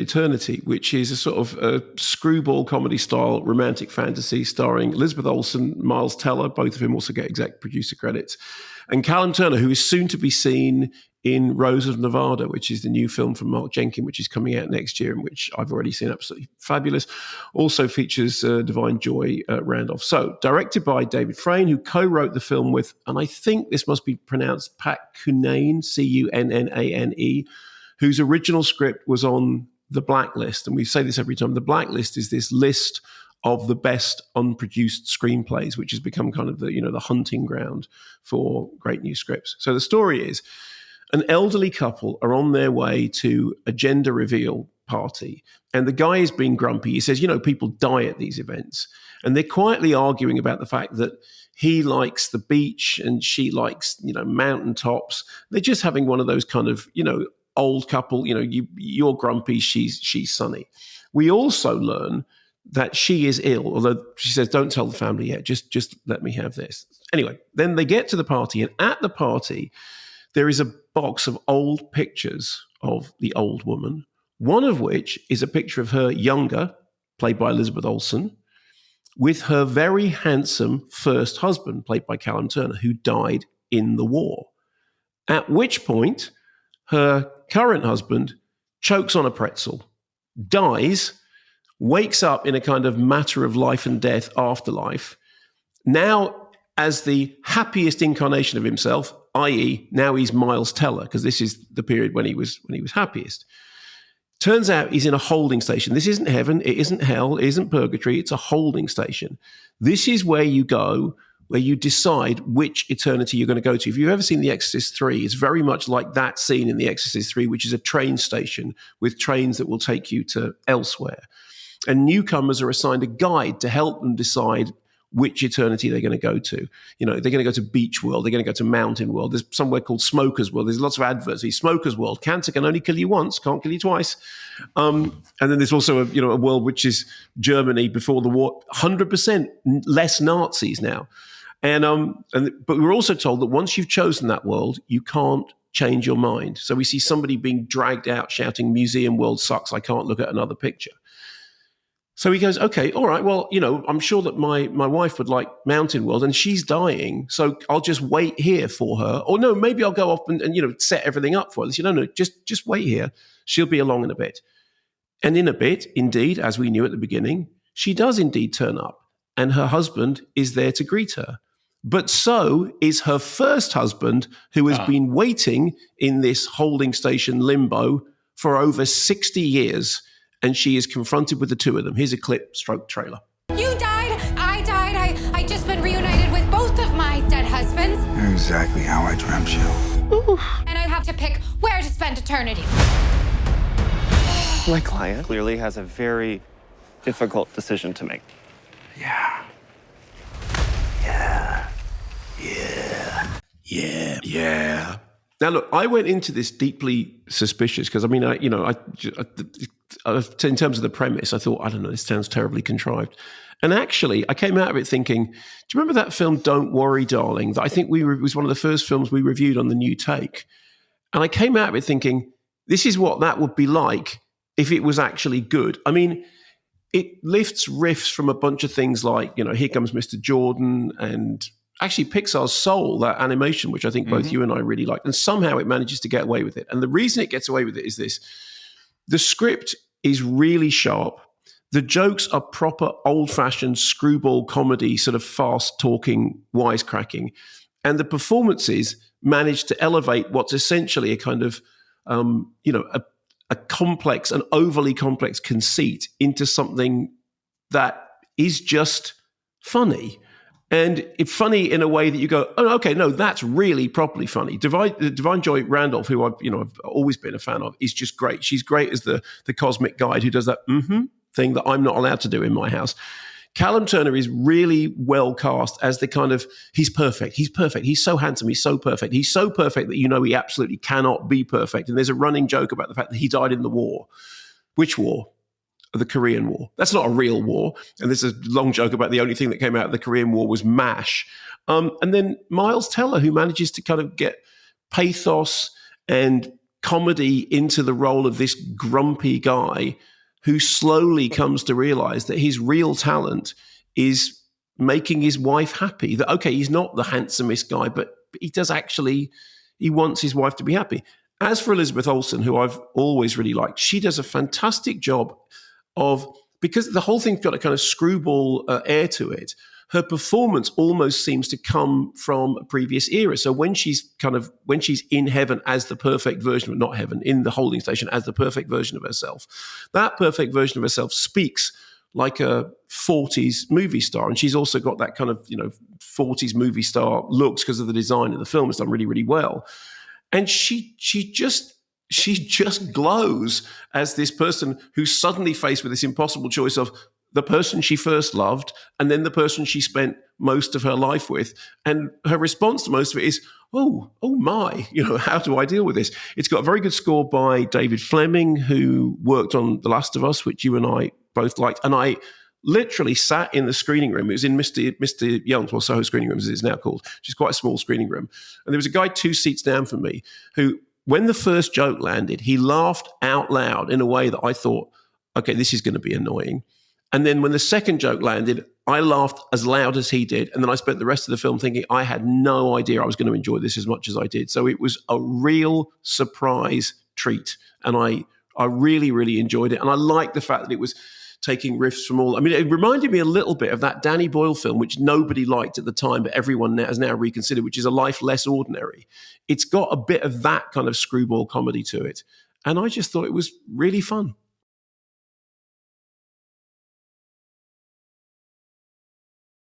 Eternity, which is a sort of a screwball comedy-style romantic fantasy starring Elizabeth Olsen, Miles Teller, both of whom also get exec producer credits, and Callum Turner, who is soon to be seen in Rose of Nevada, which is the new film from Mark Jenkins, which is coming out next year, and which I've already seen, absolutely fabulous. Also features Divine Joy Randolph. So, directed by David Frayne, who co-wrote the film with, and I think this must be pronounced Pat Cunane, Cunnane, whose original script was on The Blacklist. And we say this every time. The Blacklist is this list of the best unproduced screenplays, which has become kind of the hunting ground for great new scripts. So the story is, an elderly couple are on their way to a gender reveal party, and the guy is being grumpy. He says, people die at these events, and they're quietly arguing about the fact that he likes the beach and she likes, mountaintops. They're just having one of those kind of, old couple, you're grumpy, she's sunny. We also learn that she is ill, although she says, don't tell the family yet, just let me have this. Anyway, then they get to the party, and at the party, there is a box of old pictures of the old woman, one of which is a picture of her younger, played by Elizabeth Olsen, with her very handsome first husband, played by Callum Turner, who died in the war. At which point, her current husband chokes on a pretzel, dies, wakes up in a kind of matter of life and death afterlife, now as the happiest incarnation of himself, i.e. now he's Miles Teller, because this is the period when he was happiest. Turns out he's in a holding station. This isn't heaven, it isn't hell, it isn't purgatory, it's a holding station. This is where you go, where you decide which eternity you're going to go to. If you've ever seen The Exorcist 3, it's very much like that scene in The Exorcist 3, which is a train station with trains that will take you to elsewhere. And newcomers are assigned a guide to help them decide which eternity they're going to go to. They're going to go to Beach World, they're going to go to Mountain World. There's somewhere called Smoker's World. There's lots of adverts. Smoker's World, cancer can only kill you once, can't kill you twice. And then there's also a world which is Germany before the war, 100% less Nazis now. But we're also told that once you've chosen that world, you can't change your mind. So we see somebody being dragged out shouting, "Museum World sucks, I can't look at another picture." So he goes, okay, all right, well, I'm sure that my wife would like Mountain World and she's dying, so I'll just wait here for her. Or no, maybe I'll go up and set everything up for her. They say, no, just wait here. She'll be along in a bit. And in a bit, indeed, as we knew at the beginning, she does indeed turn up and her husband is there to greet her. But so is her first husband, who has been waiting in this holding station limbo for over 60 years. And she is confronted with the two of them. Here's a clip, stroke trailer. You died, I died, I just been reunited with both of my dead husbands. You're exactly how I dreamt you. Ooh. And I have to pick where to spend eternity. My client clearly has a very difficult decision to make. Yeah. Now, look, I went into this deeply suspicious because, in terms of the premise, I thought, I don't know, this sounds terribly contrived. And actually, I came out of it thinking, do you remember that film, Don't Worry, Darling, that I think was one of the first films we reviewed on The New Take? And I came out of it thinking, this is what that would be like if it was actually good. It lifts riffs from a bunch of things like, Here Comes Mr. Jordan, and actually Pixar's Soul, that animation, which I think both you and I really liked. And somehow it manages to get away with it. And the reason it gets away with it is this. The script is really sharp. The jokes are proper old-fashioned screwball comedy, sort of fast-talking, wisecracking. And the performances manage to elevate what's essentially a kind of, a complex, an overly complex conceit into something that is just funny. And it's funny in a way that you go, oh, okay, no, that's really properly funny. Divine Joy Randolph, who I've always been a fan of, is just great. She's great as the cosmic guide who does that thing that I'm not allowed to do in my house. Callum Turner is really well cast as the kind of, he's perfect. He's so handsome. He's so perfect. He's so perfect that he absolutely cannot be perfect. And there's a running joke about the fact that he died in the war. Which war? The Korean War. That's not a real war. And there's a long joke about the only thing that came out of the Korean War was MASH. And then Miles Teller, who manages to kind of get pathos and comedy into the role of this grumpy guy who slowly comes to realize that his real talent is making his wife happy. That, okay, he's not the handsomest guy, but he wants his wife to be happy. As for Elizabeth Olsen, who I've always really liked, she does a fantastic job of, because the whole thing's got a kind of screwball air to it, her performance almost seems to come from a previous era. So when she's in heaven as the perfect version of, not heaven, in the holding station as the perfect version of herself, that perfect version of herself speaks like a 40s movie star. And she's also got that kind of, 40s movie star looks because of the design of the film. It's done really, really well. And she just glows as this person who's suddenly faced with this impossible choice of the person she first loved and then the person she spent most of her life with. And her response to most of it is, oh my, how do I deal with this? It's got a very good score by David Fleming, who worked on The Last of Us, which you and I both liked. And I literally sat in the screening room. It was in Mr. Young's, well, Soho Screening Room as it is now called, which is quite a small screening room. And there was a guy 2 seats down from me who, when the first joke landed, he laughed out loud in a way that I thought, okay, this is going to be annoying. And then when the second joke landed, I laughed as loud as he did. And then I spent the rest of the film thinking I had no idea I was going to enjoy this as much as I did. So it was a real surprise treat. And I really, really enjoyed it. And I liked the fact that it was taking riffs from all. I mean, it reminded me a little bit of that Danny Boyle film, which nobody liked at the time, but everyone has now reconsidered, which is A Life Less Ordinary. It's got a bit of that kind of screwball comedy to it. And I just thought it was really fun.